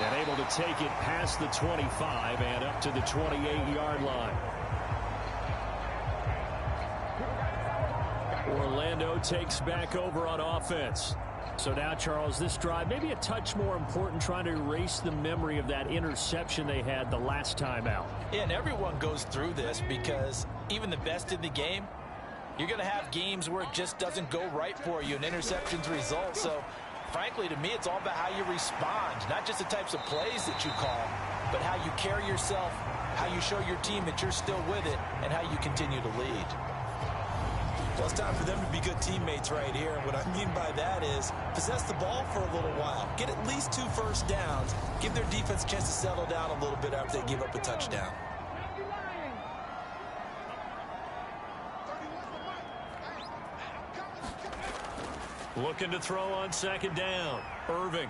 And able to take it past the 25 and up to the 28-yard line. Orlando Orlando takes back over on offense. So now, Charles, this drive maybe a touch more important, trying to erase the memory of that interception they had the last time out. Yeah, and everyone goes through this because even the best in the game, you're going to have games where it just doesn't go right for you and interceptions result. So, frankly, to me, it's all about how you respond, not just the types of plays that you call, but how you carry yourself, how you show your team that you're still with it, and how you continue to lead. Well, it's time for them to be good teammates right here. And what I mean by that is possess the ball for a little while. Get at least 2 first downs. Give their defense a chance to settle down a little bit after they give up a touchdown. Looking to throw on second down. Irving.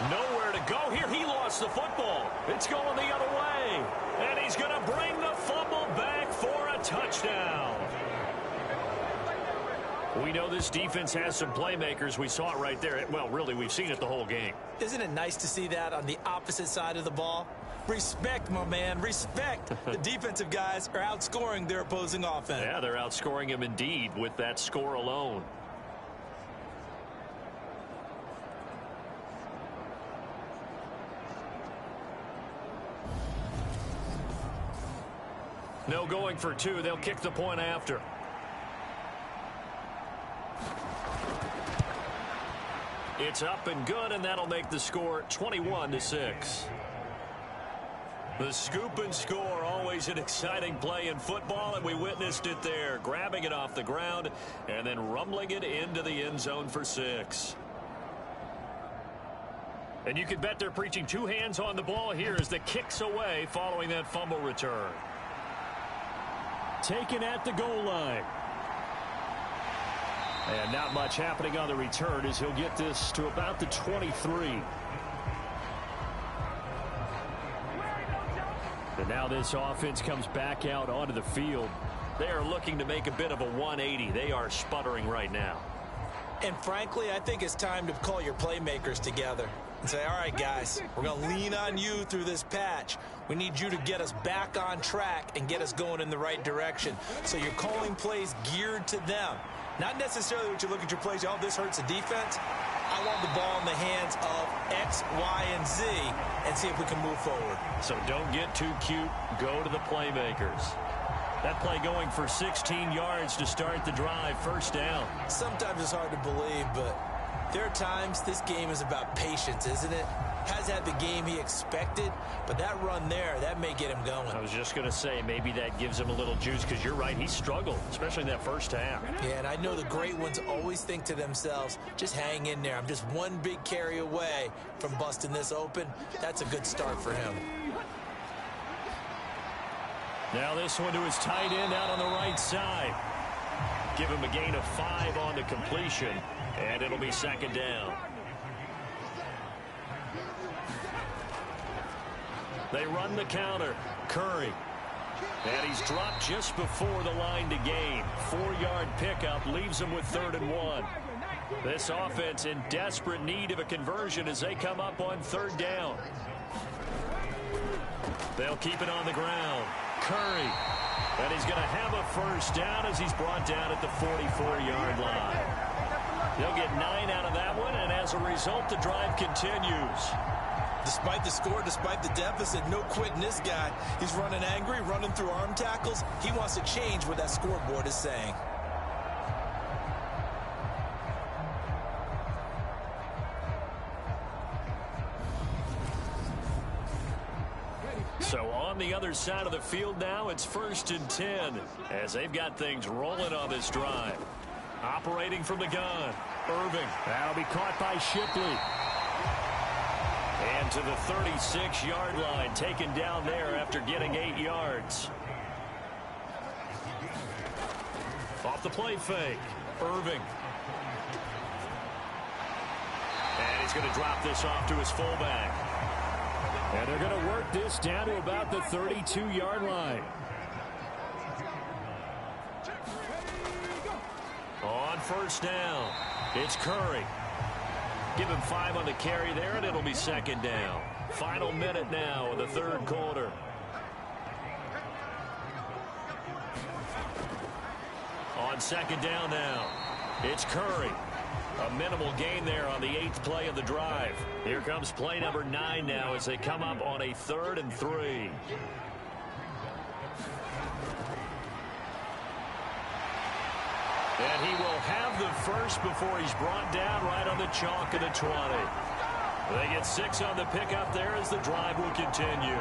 Nowhere to go here. He lost the football. It's going the other way. And he's going to bring the fumble back for a touchdown. We know this defense has some playmakers. We saw it right there. Well, really, we've seen it the whole game. Isn't it nice to see that on the opposite side of the ball? Respect, my man, respect. The defensive guys are outscoring their opposing offense. Yeah, they're outscoring him indeed with that score alone. No going for 2. They'll kick the point after. It's up and good, and that'll make the score 21-6. The scoop and score, always an exciting play in football, and we witnessed it there, grabbing it off the ground and then rumbling it into the end zone for 6. And you can bet they're preaching 2 hands on the ball here as the kick's away following that fumble return. Taken at the goal line. And not much happening on the return as he'll get this to about the 23. And now this offense comes back out onto the field. They are looking to make a bit of a 180. They are sputtering right now. And frankly, I think it's time to call your playmakers together and say, all right, guys, we're going to lean on you through this patch. We need you to get us back on track and get us going in the right direction. So you're calling plays geared to them. Not necessarily what you look at your plays, oh, this hurts the defense. I want the ball in the hands of X, Y, and Z and see if we can move forward. So don't get too cute. Go to the playmakers. That play going for 16 yards to start the drive. First down. Sometimes it's hard to believe, but there are times this game is about patience, isn't it? Has had the game he expected, but that run there, that may get him going. I was just going to say, maybe that gives him a little juice because you're right, he struggled, especially in that first half. Yeah, and I know the great ones always think to themselves, just hang in there. I'm just one big carry away from busting this open. That's a good start for him. Now this one to his tight end out on the right side. Give him a gain of 5 on the completion, and it'll be second down. They run the counter. Curry. And he's dropped just before the line to gain. 4-yard pickup leaves him with 3rd and 1. This offense in desperate need of a conversion as they come up on 3rd down. They'll keep it on the ground. Curry. And he's going to have a first down as he's brought down at the 44-yard line. They'll get 9 out of that one, and as a result, the drive continues. Despite the score, despite the deficit, no quitting this guy. He's running angry, running through arm tackles. He wants to change what that scoreboard is saying. So on the other side of the field now, it's 1st and 10 as they've got things rolling on this drive. Operating from the gun, Irving. That'll be caught by Shipley. And to the 36-yard line, taken down there after getting 8 yards. Off the play fake, Irving. And he's going to drop this off to his fullback. And they're going to work this down to about the 32-yard line. On first down, it's Curry. Give him 5 on the carry there, and it'll be second down. Final minute now of the 3rd quarter. On on second down now. It's Curry. A minimal gain there on the 8th play of the drive. Here comes play number 9 now as they come up on a 3rd and 3. And he will have the first before he's brought down right on the chalk of the 20. They get 6 on the pickup there as the drive will continue.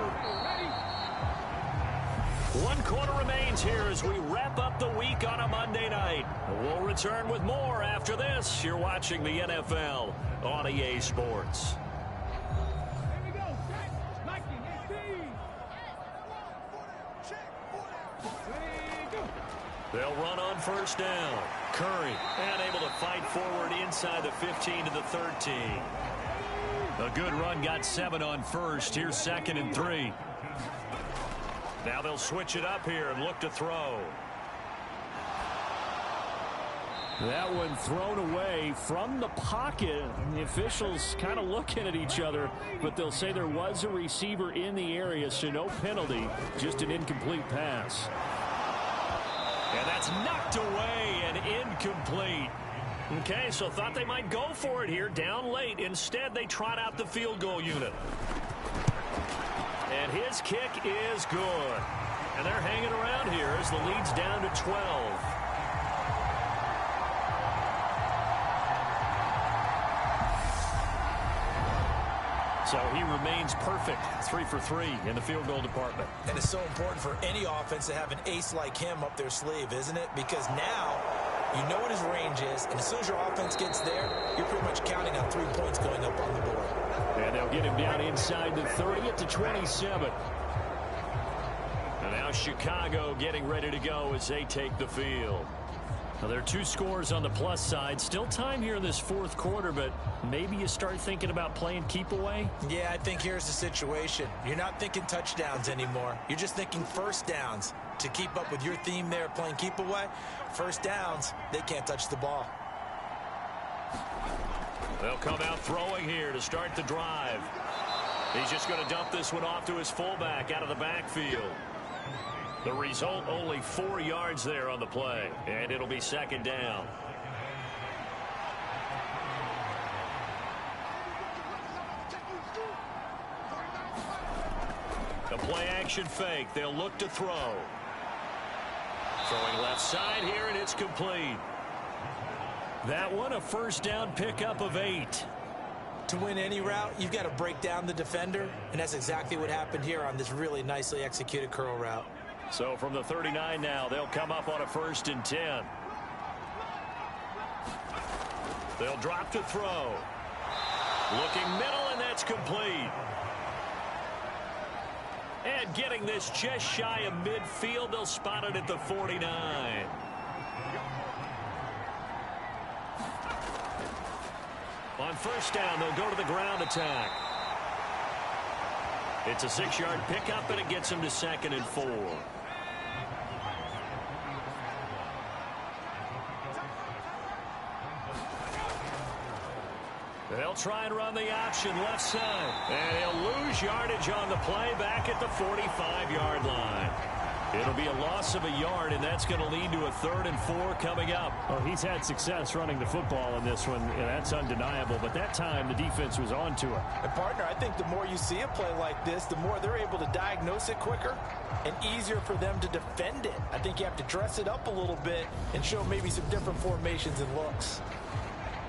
1 quarter remains here as we wrap up the week on a Monday night. We'll return with more after this. You're watching the NFL on EA Sports. They'll run on first down. Curry unable to fight forward inside the 15 to the 13. A good run got 7 on first. Here's 2nd and 3. Now they'll switch it up here and look to throw. That one thrown away from the pocket. The officials kind of looking at each other, but they'll say there was a receiver in the area, so no penalty, just an incomplete pass. And that's knocked away and incomplete. Okay, so thought they might go for it here, down late. Instead, they trot out the field goal unit. And his kick is good. And they're hanging around here as the lead's down to 12. So he remains perfect, 3 for 3 in the field goal department. And it's so important for any offense to have an ace like him up their sleeve, isn't it? Because now you know what his range is, and as soon as your offense gets there, you're pretty much counting on 3 points going up on the board. And they'll get him down inside the 30 at the 27. And now Chicago getting ready to go as they take the field. Now, there are 2 scores on the plus side. Still time here in this 4th quarter, but maybe you start thinking about playing keep away? Yeah, I think here's the situation. You're not thinking touchdowns anymore. You're just thinking first downs. To keep up with your theme there, playing keep away, first downs, they can't touch the ball. They'll come out throwing here to start the drive. He's just going to dump this one off to his fullback out of the backfield. The result, only 4 yards there on the play, and it'll be 2nd down. The play action fake. They'll look to throw. Throwing left side here, and it's complete. That one, a first down pickup of 8. To win any route, you've got to break down the defender, and that's exactly what happened here on this really nicely executed curl route. So from the 39 now, they'll come up on a 1st and 10. They'll drop to throw. Looking middle, and that's complete. And getting this just shy of midfield, they'll spot it at the 49. On first down, they'll go to the ground attack. It's a 6-yard pickup, and it gets them to 2nd and 4. They'll try and run the option left side. And he'll lose yardage on the play back at the 45-yard line. It'll be a loss of a yard, and that's going to lead to a 3rd and 4 coming up. Well, he's had success running the football in this one, and that's undeniable. But that time, the defense was on to it. And, partner, I think the more you see a play like this, the more they're able to diagnose it quicker and easier for them to defend it. I think you have to dress it up a little bit and show maybe some different formations and looks.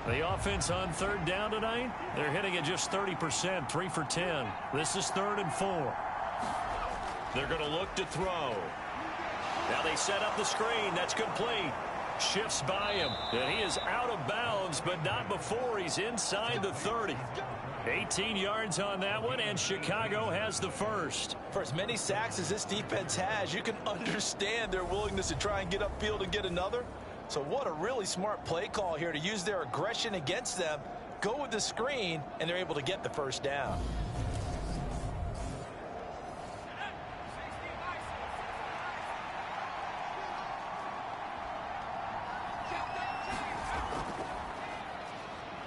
The offense on 3rd down tonight, they're hitting it just 30%, 3 for 10. This is 3rd and 4. They're going to look to throw. Now they set up the screen. That's complete. Shifts by him. And he is out of bounds, but not before he's inside the 30. 18 yards on that one, and Chicago has the first. For as many sacks as this defense has, you can understand their willingness to try and get upfield and get another. So what a really smart play call here to use their aggression against them, go with the screen, and they're able to get the first down.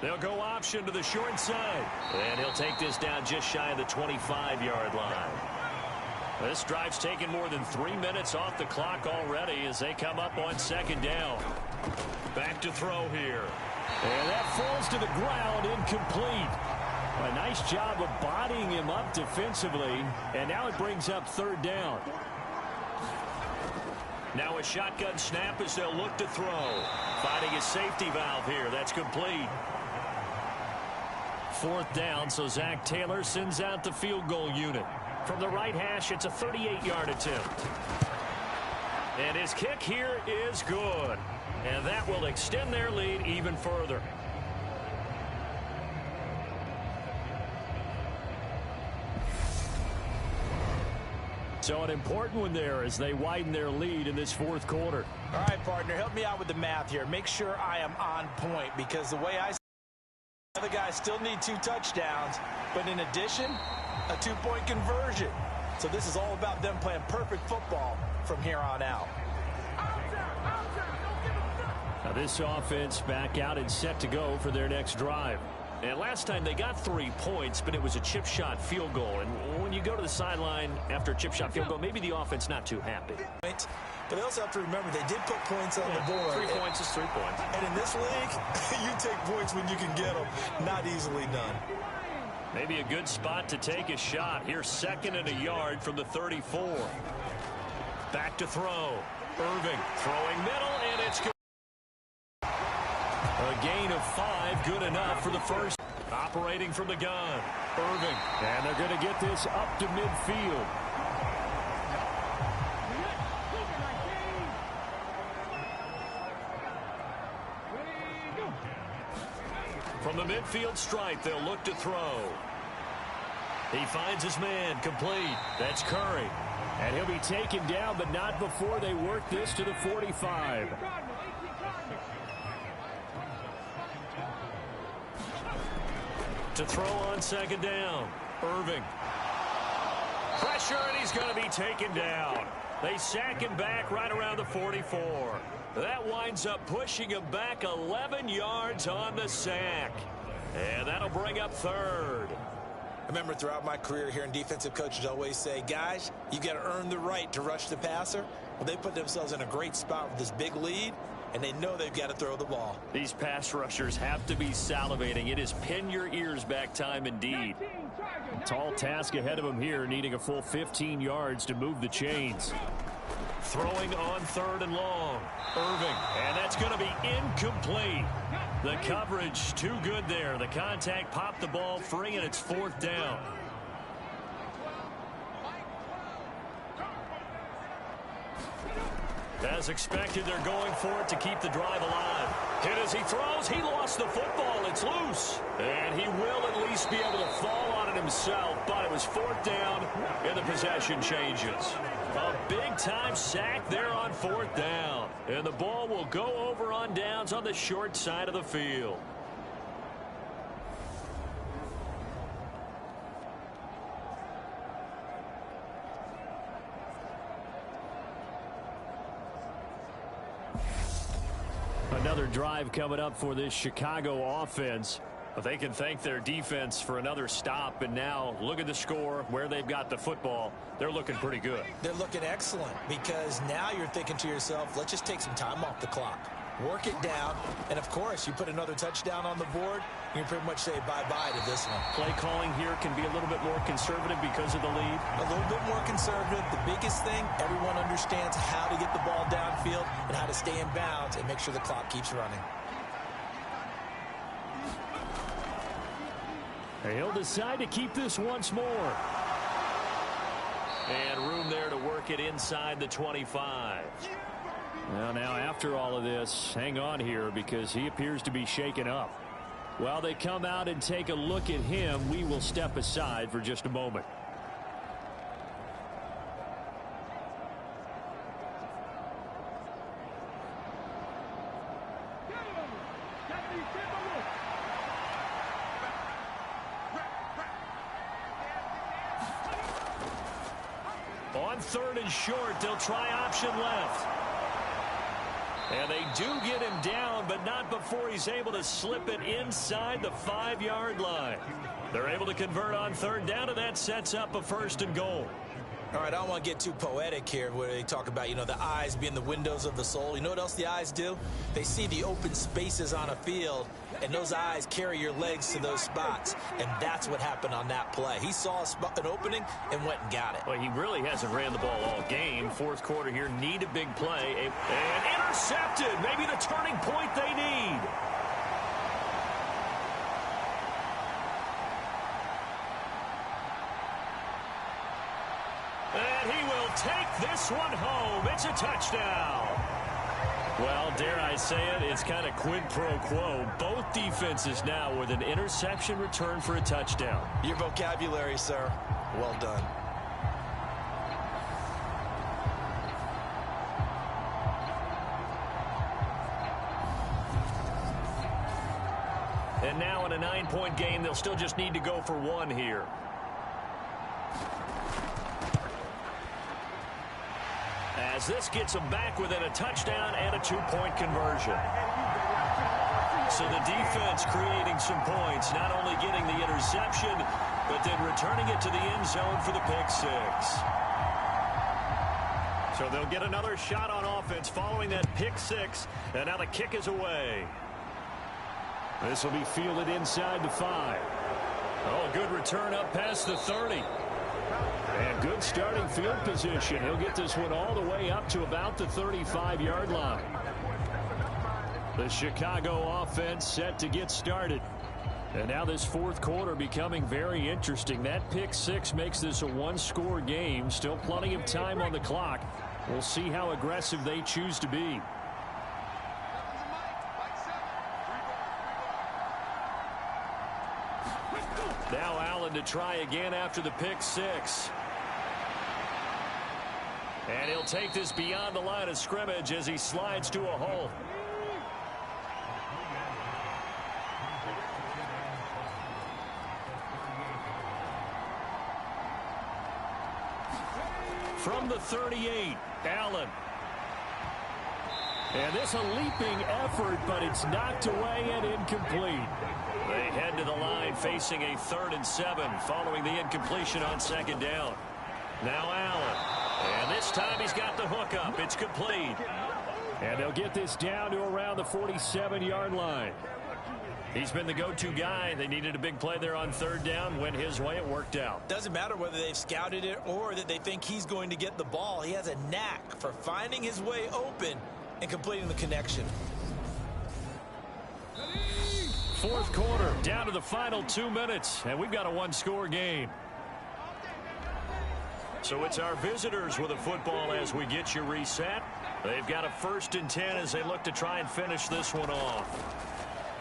They'll go option to the short side. And he'll take this down just shy of the 25-yard line. This drive's taken more than 3 minutes off the clock already as they come up on second down. Back to throw here. And that falls to the ground, incomplete. A nice job of bodying him up defensively, and now it brings up third down. Now a shotgun snap as they'll look to throw. Finding a safety valve here. That's complete. Fourth down, so Zach Taylor sends out the field goal unit. From the right hash, it's a 38-yard attempt. And his kick here is good. And that will extend their lead even further. So an important one there as they widen their lead in this fourth quarter. All right, partner, help me out with the math here. Make sure I am on point, because the way I see it, the other guys still need 2 touchdowns, but in addition, a 2-point conversion. So this is all about them playing perfect football from here on out. Now this offense back out and set to go for their next drive. And last time they got 3 points, but it was a chip shot field goal. And when you go to the sideline after a chip shot field goal, maybe the offense not too happy. But they also have to remember they did put points on the board. 3 points is 3 points. And in this league, you take points when you can get them. Not easily done. Maybe a good spot to take a shot. Here's 2nd and a yard from the 34. Back to throw. Irving throwing middle, and it's good. A gain of 5, good enough for the first. Operating from the gun. Irving. And they're going to get this up to midfield. From the midfield stripe, they'll look to throw. He finds his man, complete. That's Curry. And he'll be taken down, but not before they work this to the 45. To throw on 2nd down. Irving. Pressure, and he's going to be taken down. They sack him back right around the 44. That winds up pushing him back 11 yards on the sack. And that'll bring up 3rd. I remember throughout my career hearing defensive coaches always say, guys, you got to earn the right to rush the passer. Well, they put themselves in a great spot with this big lead, and they know they've got to throw the ball. These pass rushers have to be salivating. It is pin your ears back time indeed. Tall task ahead of him here, needing a full 15 yards to move the chains. Throwing on 3rd and long. Irving, and that's going to be incomplete. The coverage too good there. The contact popped the ball free, and it's 4th down. As expected, they're going for it to keep the drive alive. Hit as he throws. He lost the football. It's loose. And he will at least be able to fall on it himself, but it was 4th down, and the possession changes. A big-time sack there on 4th down. And the ball will go over on downs on the short side of the field. Another drive coming up for this Chicago offense. But they can thank their defense for another stop. And now look at the score, where they've got the football. They're looking pretty good. They're looking excellent, because now you're thinking to yourself, let's just take some time off the clock. Work it down. And, of course, you put another touchdown on the board, you can pretty much say bye-bye to this one. Play calling here can be a little bit more conservative because of the lead. A little bit more conservative. The biggest thing, everyone understands how to get the ball downfield and how to stay in bounds and make sure the clock keeps running. He'll decide to keep this once more. And room there to work it inside the 25. Well, now after all of this, hang on here, because he appears to be shaken up. While they come out and take a look at him, we will step aside for just a moment. On 3rd and short, they'll try option left. And they do get him down, but not before he's able to slip it inside the 5-yard line. They're able to convert on 3rd down, and that sets up a 1st and goal. All right, I don't want to get too poetic here where they talk about, the eyes being the windows of the soul. You know what else the eyes do? They see the open spaces on a field, and those eyes carry your legs to those spots, and that's what happened on that play. He saw an opening and went and got it. Well, he really hasn't ran the ball all game. Fourth quarter here, need a big play. And intercepted. Maybe the turning point they need. And he will take this one home. It's a touchdown. Well, dare I say it, it's kind of quid pro quo. Both defenses now with an interception return for a touchdown. Your vocabulary, sir. Well done. And now in a 9-point game, they'll still just need to go for one here. As this gets them back within a touchdown and a 2-point conversion. So the defense creating some points, not only getting the interception, but then returning it to the end zone for the pick six. So they'll get another shot on offense following that pick six, and now the kick is away. This will be fielded inside the 5. Oh, good return up past the 30. And good starting field position. He'll get this one all the way up to about the 35-yard line. The Chicago offense set to get started. And now this fourth quarter becoming very interesting. That pick six makes this a one-score game. Still plenty of time on the clock. We'll see how aggressive they choose to be. Now Allen to try again after the pick six. And he'll take this beyond the line of scrimmage as he slides to a hole. From the 38, Allen. And this a leaping effort, but it's knocked away and incomplete. They head to the line facing a 3rd and 7 following the incompletion on 2nd down. Now Allen. And this time he's got the hook up. It's complete. And they'll get this down to around the 47-yard line. He's been the go-to guy. They needed a big play there on 3rd down. Went his way. It worked out. Doesn't matter whether they've scouted it or that they think he's going to get the ball. He has a knack for finding his way open and completing the connection. Fourth quarter, down to the final 2 minutes, and we've got a one-score game. So it's our visitors with a football as we get you reset. They've got a 1st and 10 as they look to try and finish this one off.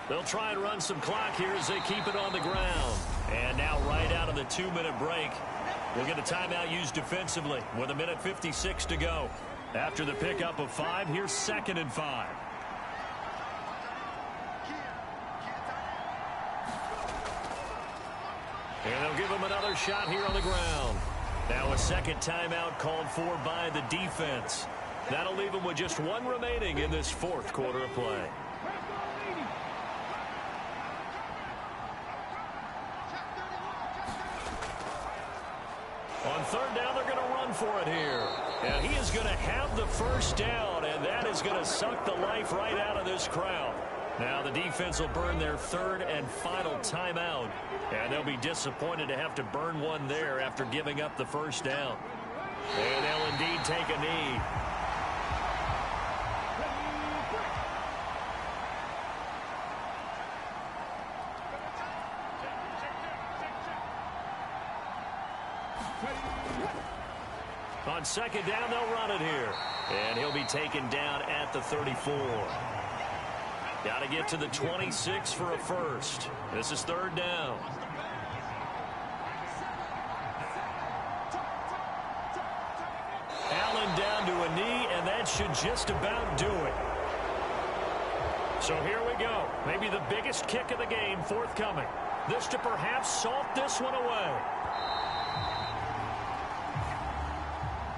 They'll try and run some clock here as they keep it on the ground. And now right out of the 2-minute break, we'll get a timeout used defensively with 1:56 to go. After the pickup of 5, here's 2nd and 5. And they'll give him another shot here on the ground. Now a second timeout called for by the defense. That'll leave them with just one remaining in this fourth quarter of play. On 3rd down, they're going to run for it here. And he is going to have the 1st down, and that is going to suck the life right out of this crowd. Now the defense will burn their 3rd and final timeout. And they'll be disappointed to have to burn one there after giving up the 1st down. And they'll indeed take a knee. On 2nd down, they'll run it here. And he'll be taken down at the 34. Got to get to the 26 for a 1st. This is 3rd down. Allen down to a knee, and that should just about do it. So here we go. Maybe the biggest kick of the game forthcoming. This to perhaps salt this one away.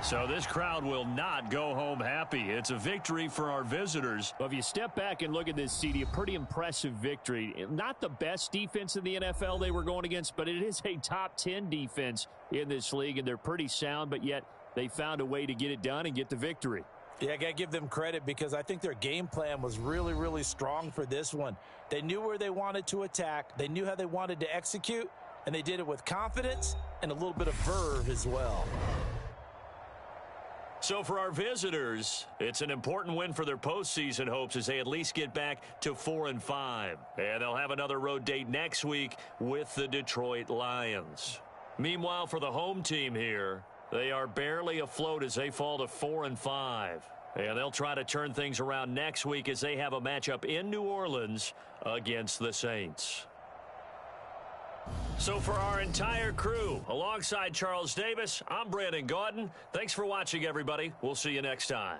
So this crowd will not go home happy. It's a victory for our visitors. Well, if you step back and look at this, CD, a pretty impressive victory. Not the best defense in the NFL they were going against, but it is a top 10 defense in this league, and they're pretty sound, but yet they found a way to get it done and get the victory. Yeah, I got to give them credit because I think their game plan was really, really strong for this one. They knew where they wanted to attack. They knew how they wanted to execute, and they did it with confidence and a little bit of verve as well. So for our visitors, it's an important win for their postseason hopes as they at least get back to 4-5. And they'll have another road date next week with the Detroit Lions. Meanwhile, for the home team here, they are barely afloat as they fall to 4-5. And they'll try to turn things around next week as they have a matchup in New Orleans against the Saints. So for our entire crew, alongside Charles Davis, I'm Brandon Gaudin. Thanks for watching, everybody. We'll see you next time.